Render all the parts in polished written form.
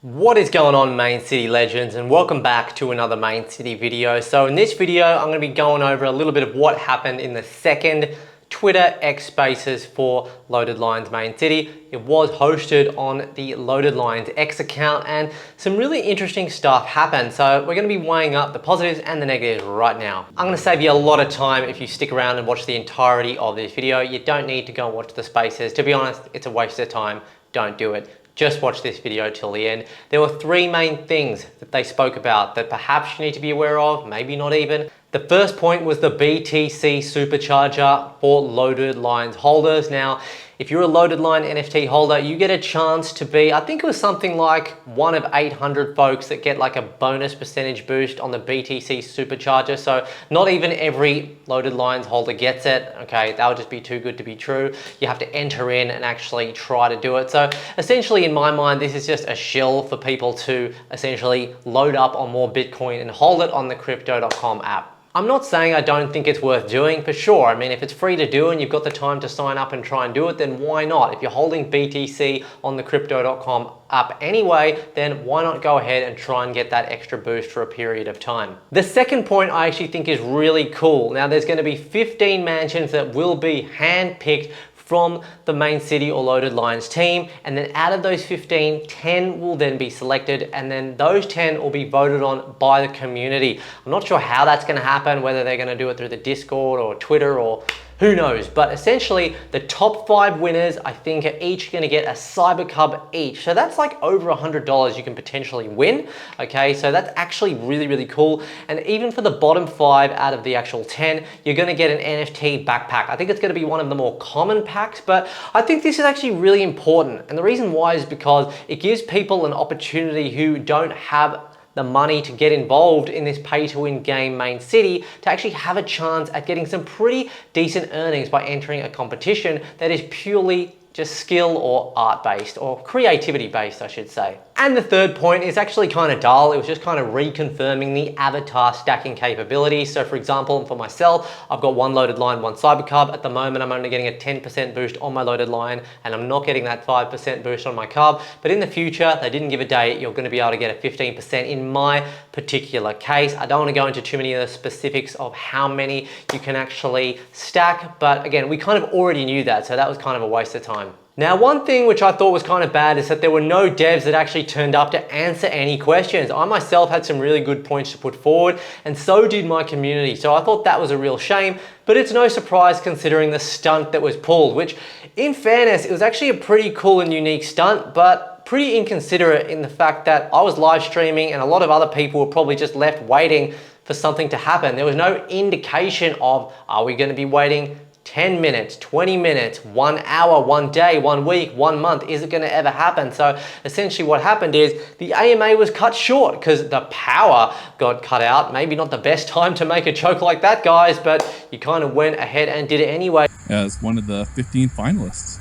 What is going on, Main City legends, and welcome back to another Main City video. So in this video, I'm going to be going over a little bit of what happened in the second Twitter X Spaces for Loaded Lines Main City. It was hosted on the Loaded Lines X account and some really interesting stuff happened. So we're going to be weighing up the positives and the negatives right now. I'm going to save you a lot of time if you stick around and watch the entirety of this video. You don't need to go and watch the spaces. To be honest, it's a waste of time. Don't do it. Just watch this video till the end. There were three main things that they spoke about that perhaps you need to be aware of, maybe not even. The first point was the BTC Supercharger for Loaded Lines holders. Now, if you're a Loaded Line NFT holder, you get a chance to be, I think it was something like one of 800 folks that get like a bonus percentage boost on the BTC Supercharger. So not even every Loaded Lines holder gets it. Okay, that would just be too good to be true. You have to enter in and actually try to do it. So essentially, in my mind, this is just a shill for people to essentially load up on more Bitcoin and hold it on the crypto.com app. I'm not saying I don't think it's worth doing, for sure. I mean, if it's free to do and you've got the time to sign up and try and do it, then why not? If you're holding BTC on the crypto.com app anyway, then why not go ahead and try and get that extra boost for a period of time? The second point I actually think is really cool. Now, there's going to be 15 mansions that will be handpicked from the Main City or Loaded Lines team, and then out of those 15, 10 will then be selected, and then those 10 will be voted on by the community. I'm not sure how that's going to happen, whether they're going to do it through the Discord or Twitter or who knows, but essentially the top 5 winners I think are each going to get a Cyber Cub each. So that's like over $100 you can potentially win. Okay, so that's actually really cool. And even for the bottom 5 out of the actual 10, you're going to get an NFT backpack. I think it's going to be one of the more common packs, but I think this is actually really important. And the reason why is because it gives people an opportunity who don't have the money to get involved in this pay-to-win game Main City to actually have a chance at getting some pretty decent earnings by entering a competition that is purely just skill or art-based, or creativity-based, I should say. And the third point is actually kind of dull. It was just kind of reconfirming the avatar stacking capability. So for example, for myself, I've got one Loaded Line, one Cyber Cub. At the moment, I'm only getting a 10% boost on my Loaded Line, and I'm not getting that 5% boost on my Cub. But in the future, they didn't give a date, you're going to be able to get a 15% in my particular case. I don't want to go into too many of the specifics of how many you can actually stack, but again, we kind of already knew that, so that was kind of a waste of time. Now, one thing which I thought was kind of bad is that there were no devs that actually turned up to answer any questions. I myself had some really good points to put forward, and so did my community. So I thought that was a real shame, but it's no surprise considering the stunt that was pulled, which in fairness, it was actually a pretty cool and unique stunt, but pretty inconsiderate in the fact that I was live streaming and a lot of other people were probably just left waiting for something to happen. There was no indication of, are we going to be waiting 10 minutes, 20 minutes, 1 hour, 1 day, 1 week, 1 month? Is it going to ever happen? So essentially what happened is the AMA was cut short because the power got cut out. Maybe not the best time to make a joke like that, guys, but you kind of went ahead and did it anyway. As one of the 15 finalists.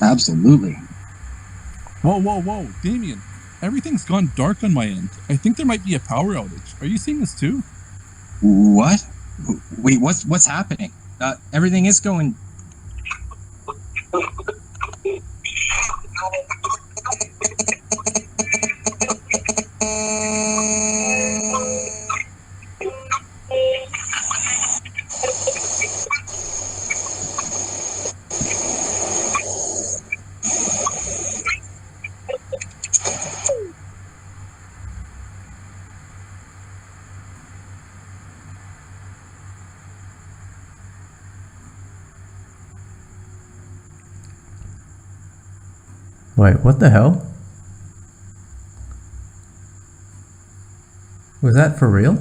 Absolutely. Whoa, Damien, everything's gone dark on my end. I think there might be a power outage. Are you seeing this too? What? Wait, what's happening? Everything is going... Wait, what the hell? Was that for real?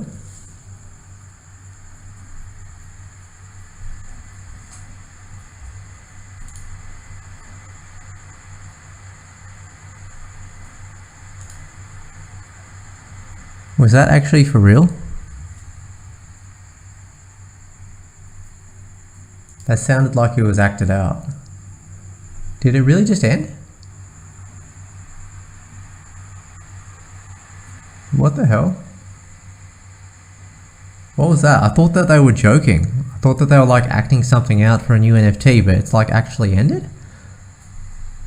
Was that actually for real? That sounded like it was acted out. Did it really just end? What the hell? What was that? I thought that they were joking. I thought that they were like acting something out for a new NFT, but it's like actually ended?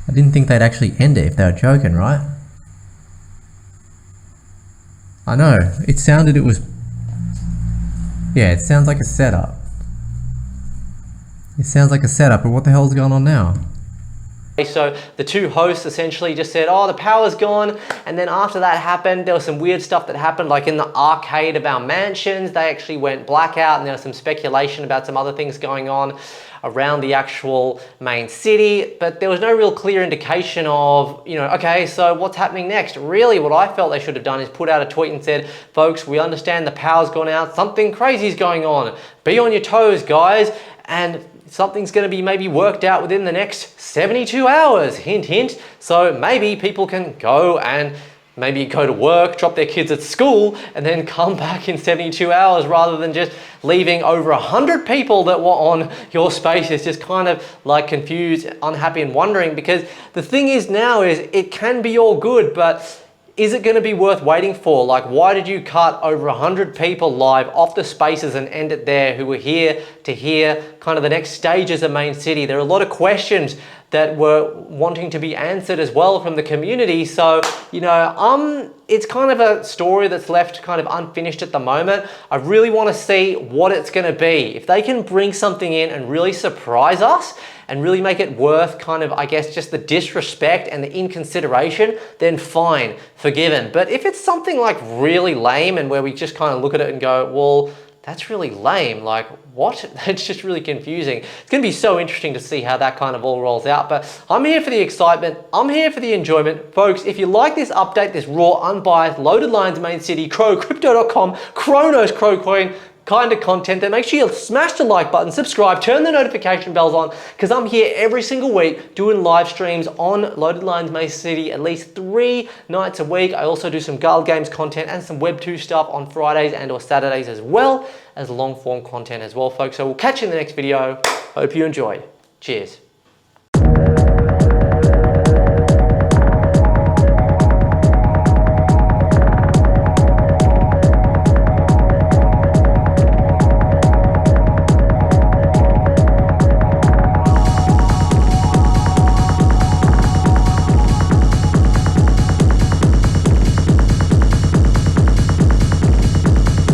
I didn't think they'd actually end it if they were joking, right? I know, it sounded, it was... Yeah, it sounds like a setup. It sounds like a setup, but what the hell's going on now? So the two hosts essentially just said, oh, the power's gone. And then after that happened, there was some weird stuff that happened, like in the arcade of our mansions, they actually went blackout, and there was some speculation about some other things going on around the actual main city, but there was no real clear indication of, you know, okay, so what's happening next? Really, what I felt they should have done is put out a tweet and said, folks, we understand the power's gone out, something crazy is going on. Be on your toes, guys. And something's going to be maybe worked out within the next 72 hours, hint, hint. So maybe people can go and maybe go to work, drop their kids at school, and then come back in 72 hours rather than just leaving over 100 people that were on your spaces just kind of like confused, unhappy, and wondering. Because the thing is now is it can be all good, but is it going to be worth waiting for? Like, why did you cut over 100 people live off the spaces and end it there who were here to hear kind of the next stages of Main City? There are a lot of questions that were wanting to be answered as well from the community. So, you know, it's kind of a story that's left kind of unfinished at the moment. I really want to see what it's going to be. If they can bring something in and really surprise us and really make it worth kind of, I guess, just the disrespect and the inconsideration, then fine, forgiven. But if it's something like really lame and where we just kind of look at it and go, well, that's really lame, like what? It's just really confusing. It's gonna be so interesting to see how that kind of all rolls out, but I'm here for the excitement, I'm here for the enjoyment. Folks, if you like this update, this raw, unbiased, loaded lines, main city, Crow, Crypto.com, Chronos, Crow Coin, kind of content, then make sure you smash the like button, subscribe, turn the notification bells on, because I'm here every single week doing live streams on Loaded Lines Main City at least 3 nights a week. I also do some Gull Games content and some Web 2 stuff on Fridays and or Saturdays, as well as long form content as well, folks. So we'll catch you in the next video. Hope you enjoy. Cheers.